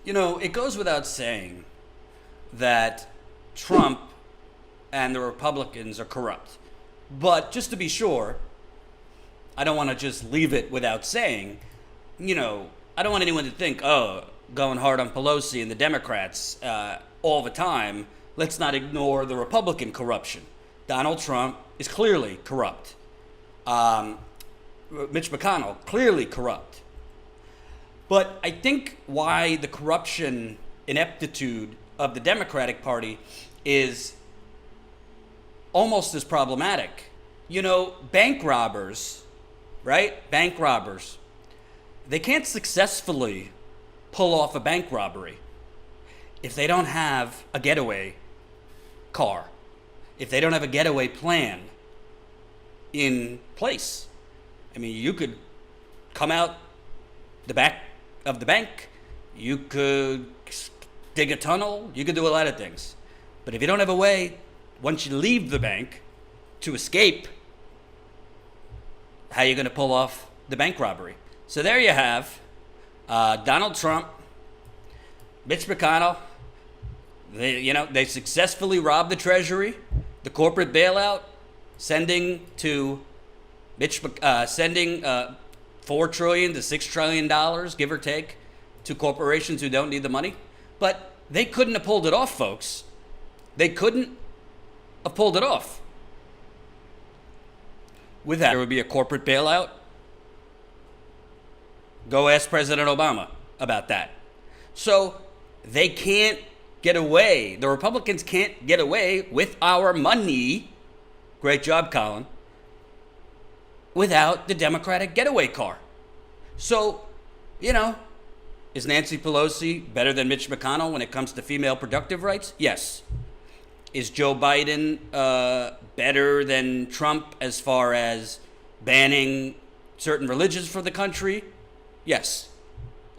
It goes without saying that Trump and the Republicans are corrupt. But just to be sure, I don't want to just leave it without saying, I don't want anyone to think, going hard on Pelosi and the Democrats all the time. Let's not ignore the Republican corruption. Donald Trump is clearly corrupt. Mitch McConnell, clearly corrupt. But I think why the corruption ineptitude of the Democratic Party is almost as problematic. Bank robbers, right? Bank robbers. They can't successfully pull off a bank robbery if they don't have a getaway car, if they don't have a getaway plan in place. I mean, you could come out the back of the bank, you could dig a tunnel, you could do a lot of things. But if you don't have a way, once you leave the bank, to escape, how are you going to pull off the bank robbery? So there you have Donald Trump, Mitch McConnell. They successfully robbed the Treasury, the corporate bailout, sending $4 trillion to $6 trillion, give or take, to corporations who don't need the money. But they couldn't have pulled it off, folks. They couldn't have pulled it off. With that, there would be a corporate bailout. Go ask President Obama about that. So they can't get away. The Republicans can't get away with our money. Great job, Colin. Without the Democratic getaway car. So, is Nancy Pelosi better than Mitch McConnell when it comes to female productive rights? Yes. Is Joe Biden better than Trump as far as banning certain religions for the country? Yes.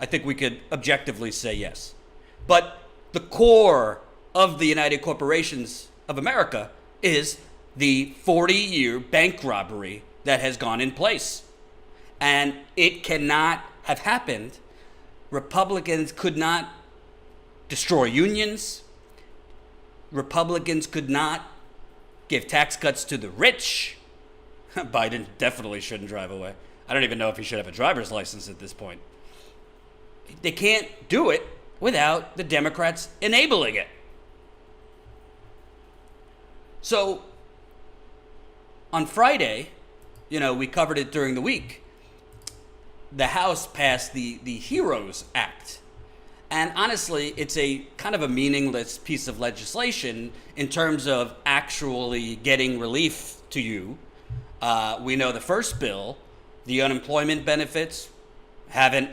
I think we could objectively say yes. But the core of the United Corporations of America is the 40-year bank robbery that has gone in place. And it cannot have happened. Republicans could not destroy unions. Republicans could not give tax cuts to the rich. Biden definitely shouldn't drive away. I don't even know if he should have a driver's license at this point. They can't do it without the Democrats enabling it. So, on Friday, we covered it during the week. The House passed the HEROES Act. And honestly, it's a kind of a meaningless piece of legislation in terms of actually getting relief to you. We know the first bill, the unemployment benefits, haven't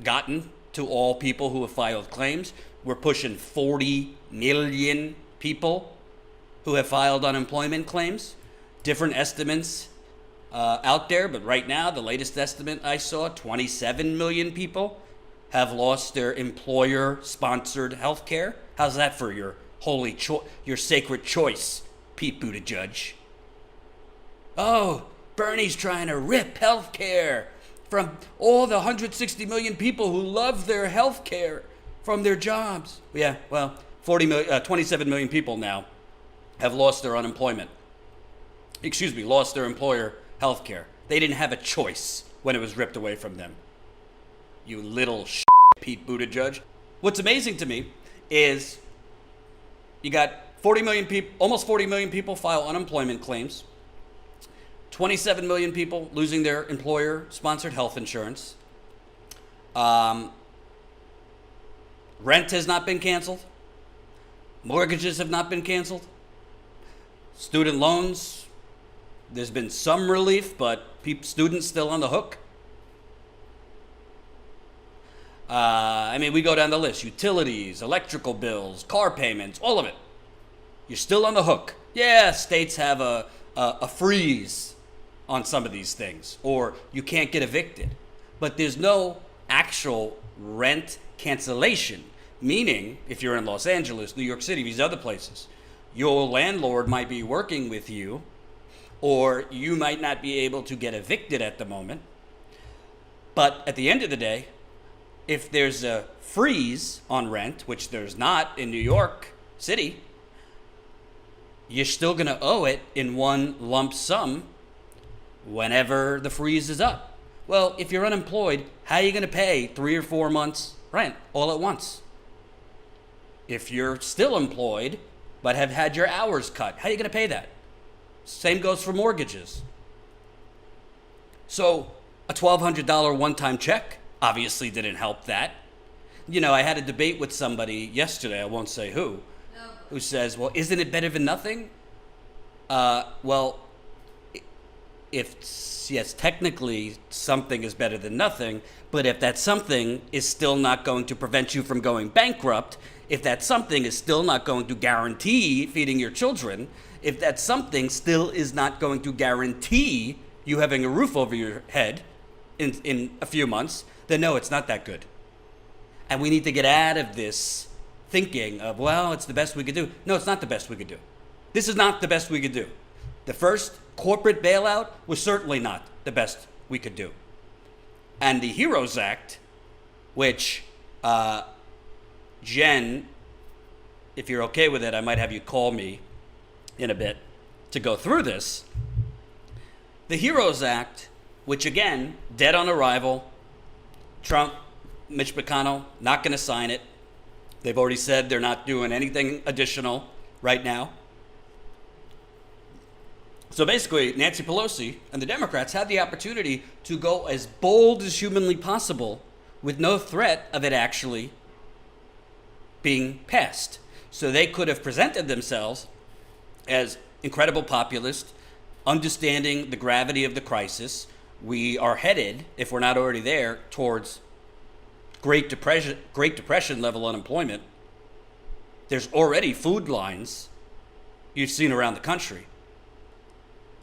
gotten to all people who have filed claims. We're pushing 40 million people who have filed unemployment claims. Different estimates out there, but right now, the latest estimate I saw, 27 million people have lost their employer-sponsored health care. How's that for your your sacred choice, Pete Buttigieg? Oh, Bernie's trying to rip health care from all the 160 million people who love their health care from their jobs. Yeah, well, 27 million people now have lost their unemployment. Lost their employer health care. They didn't have a choice when it was ripped away from them. You little Pete Buttigieg. What's amazing to me is you got 40 million people, almost 40 million people file unemployment claims. 27 million people losing their employer-sponsored health insurance. Rent has not been canceled. Mortgages have not been canceled. Student loans, there's been some relief, but students still on the hook. We go down the list. Utilities, electrical bills, car payments, all of it. You're still on the hook. Yeah, states have a freeze on some of these things, or you can't get evicted. But there's no actual rent cancellation, meaning if you're in Los Angeles, New York City, these other places, your landlord might be working with you, or you might not be able to get evicted at the moment. But at the end of the day, if there's a freeze on rent, which there's not in New York City, you're still going to owe it in one lump sum whenever the freeze is up. Well, if you're unemployed, how are you going to pay 3 or 4 months rent all at once? If you're still employed but have had your hours cut, how are you going to pay that? Same goes for mortgages. So a $1,200 one-time check obviously didn't help that. You know, I had a debate with somebody yesterday, I won't say who says, well, isn't it better than nothing? Well, yes, technically something is better than nothing, but if that something is still not going to prevent you from going bankrupt, if that something is still not going to guarantee feeding your children, if that something still is not going to guarantee you having a roof over your head in a few months, then no, it's not that good. And we need to get out of this thinking of, well, it's the best we could do. No, it's not the best we could do. This is not the best we could do. The first corporate bailout was certainly not the best we could do. And the HEROES Act, which, Jen, if you're okay with it, I might have you call me in a bit to go through this. The HEROES Act, which again, dead on arrival, Trump, Mitch McConnell, not going to sign it. They've already said they're not doing anything additional right now. So basically, Nancy Pelosi and the Democrats had the opportunity to go as bold as humanly possible with no threat of it actually being passed. So they could have presented themselves as incredible populists, understanding the gravity of the crisis. We are headed, if we're not already there, towards Great Depression level unemployment. There's already food lines you've seen around the country.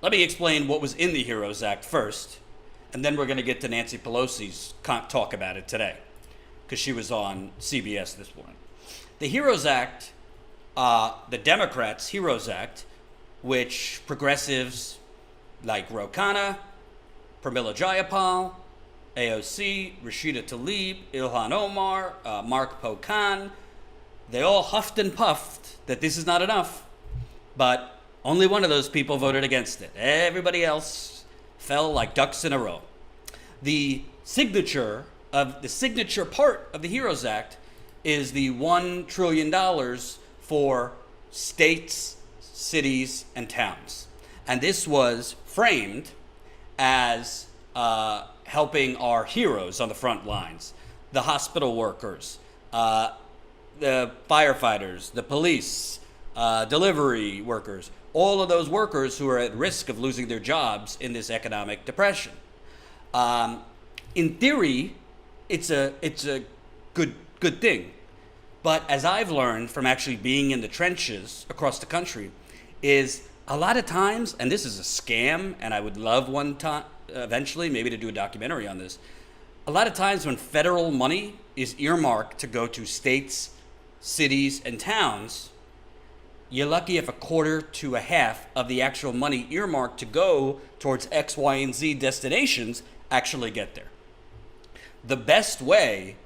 Let me explain what was in the HEROES Act first, and then we're going to get to Nancy Pelosi's talk about it today, because she was on CBS this morning. The HEROES Act, the Democrats' HEROES Act, which progressives like Ro Khanna, Pramila Jayapal, AOC, Rashida Tlaib, Ilhan Omar, Mark Pocan, they all huffed and puffed that this is not enough, but only one of those people voted against it. Everybody else fell like ducks in a row. The signature part of the HEROES Act is the $1 trillion for states, cities, and towns. And this was framed as helping our heroes on the front lines, the hospital workers, the firefighters, the police, delivery workers, all of those workers who are at risk of losing their jobs in this economic depression. In theory, it's a good thing. But as I've learned from actually being in the trenches across the country, is a lot of times, and this is a scam, and I would love one time eventually maybe to do a documentary on this. A lot of times when federal money is earmarked to go to states, cities, and towns, you're lucky if a quarter to a half of the actual money earmarked to go towards X, Y, and Z destinations actually get there. The best way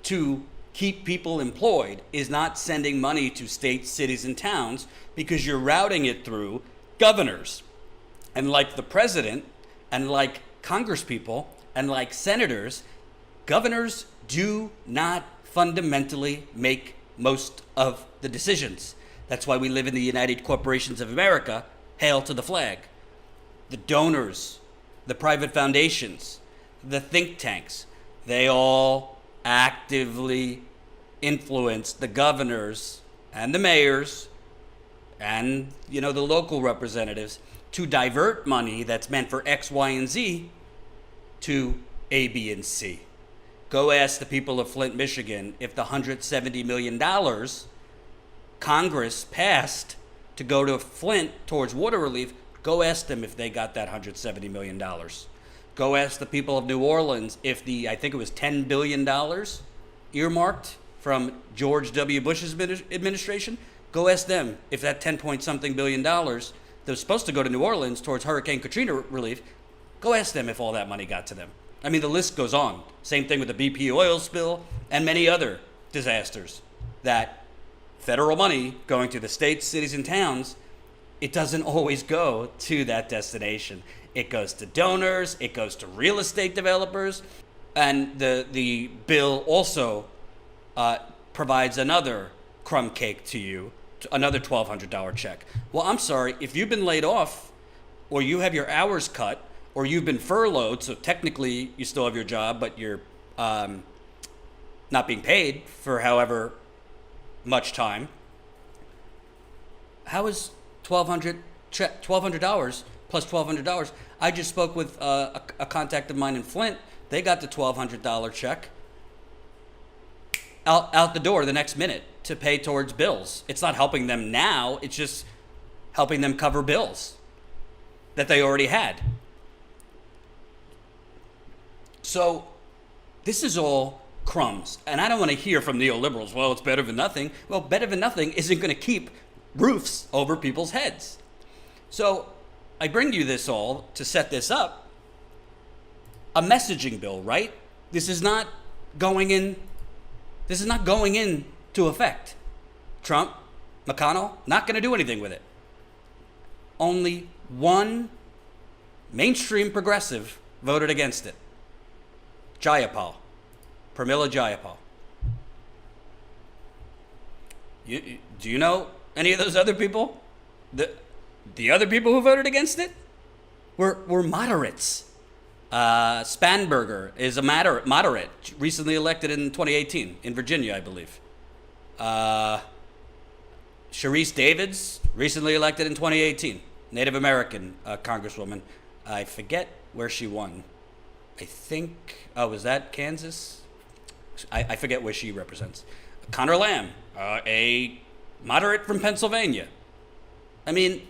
to keep people employed is not sending money to states, cities, and towns, because you're routing it through governors. And like the president, and like congresspeople, and like senators, governors do not fundamentally make most of the decisions. That's why we live in the United Corporations of America. Hail to the flag. The donors, the private foundations, the think tanks, they all actively influence the governors and the mayors and, the local representatives to divert money that's meant for X, Y, and Z to A, B, and C. Go ask the people of Flint, Michigan, if the $170 million Congress passed to go to Flint towards water relief, go ask them if they got that $170 million. Go ask the people of New Orleans if I think it was $10 billion earmarked from George W. Bush's administration. Go ask them if that 10-point-something billion dollars that was supposed to go to New Orleans towards Hurricane Katrina relief, go ask them if all that money got to them. I mean, the list goes on. Same thing with the BP oil spill and many other disasters that federal money going to the states, cities, and towns, it doesn't always go to that destination. It goes to donors, it goes to real estate developers, and the bill also provides another crumb cake to you, another $1,200 check. Well, I'm sorry, if you've been laid off, or you have your hours cut, or you've been furloughed, so technically you still have your job, but you're not being paid for however much time, how is $1,200 plus $1,200? I just spoke with a contact of mine in Flint. They got the $1,200 check out the door the next minute to pay towards bills. It's not helping them now. It's just helping them cover bills that they already had. So this is all crumbs. And I don't want to hear from neoliberals, well, it's better than nothing. Well, better than nothing isn't going to keep roofs over people's heads. So I bring you this all to set this up. A messaging bill, right? This is not going into effect. Trump, McConnell, not going to do anything with it. Only one mainstream progressive voted against it. Jayapal. Pramila Jayapal. Do you know any of those other people? The other people who voted against it were moderates. Spanberger is a moderate, recently elected in 2018 in Virginia, I believe. Sharice Davids, recently elected in 2018, Native American congresswoman. I forget where she won. I think, was that Kansas? I forget where she represents. Connor Lamb, a moderate from Pennsylvania. I mean,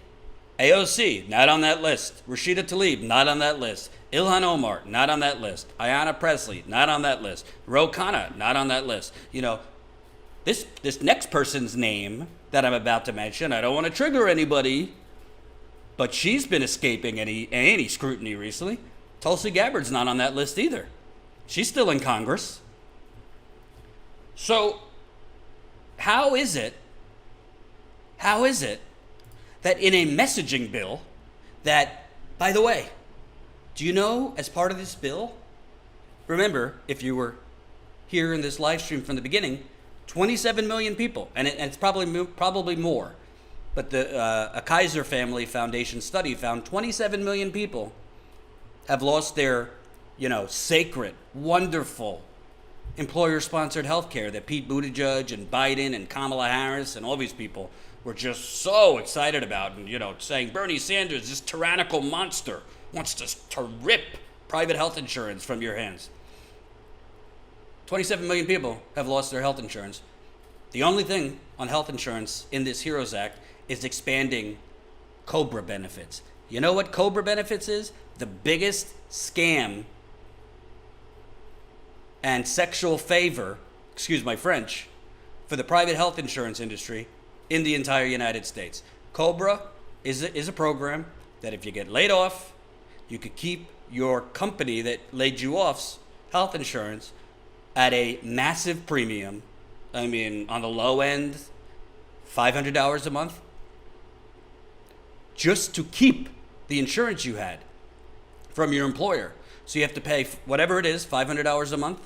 AOC, not on that list. Rashida Tlaib, not on that list. Ilhan Omar, not on that list. Ayanna Pressley, not on that list. Ro Khanna, not on that list. You know, this next person's name that I'm about to mention, I don't want to trigger anybody, but she's been escaping any scrutiny recently. Tulsi Gabbard's not on that list either. She's still in Congress. So, how is it that in a messaging bill that, by the way, do you know, as part of this bill, remember, if you were here in this live stream from the beginning, 27 million people, and it's probably more, but a Kaiser Family Foundation study found 27 million people have lost their, sacred, wonderful, employer-sponsored health care that Pete Buttigieg and Biden and Kamala Harris and all these people were just so excited about, and, saying Bernie Sanders, this tyrannical monster, wants to rip private health insurance from your hands. 27 million people have lost their health insurance. The only thing on health insurance in this HEROES Act is expanding COBRA benefits. You know what COBRA benefits is? The biggest scam and sexual favor, excuse my French, for the private health insurance industry in the entire United States. COBRA is a program that if you get laid off, you could keep your company that laid you off's health insurance at a massive premium. I mean, on the low end, $500 a month, just to keep the insurance you had from your employer. So you have to pay whatever it is, $500 a month,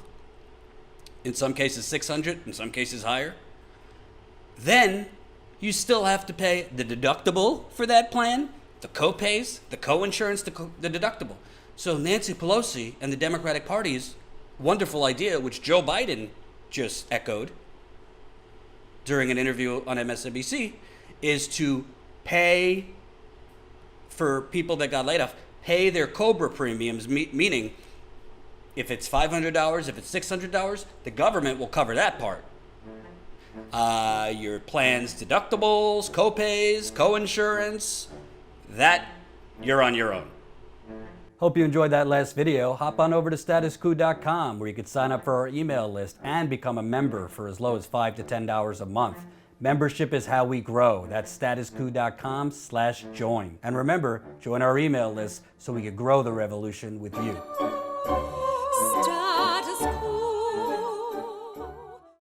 in some cases $600, in some cases higher. Then you still have to pay the deductible for that plan, the co-pays, the co-insurance, the deductible. So Nancy Pelosi and the Democratic Party's wonderful idea, which Joe Biden just echoed during an interview on MSNBC, is to pay for people that got laid off, pay their COBRA premiums, meaning if it's $500, if it's $600, the government will cover that part. Your plan's deductibles, co-pays, co-insurance, that you're on your own. Hope you enjoyed that last video. Hop on over to statuscoup.com where you can sign up for our email list and become a member for as low as $5 to $10 a month. Membership is how we grow. That's statuscoup.com/join. And remember, join our email list so we can grow the revolution with you.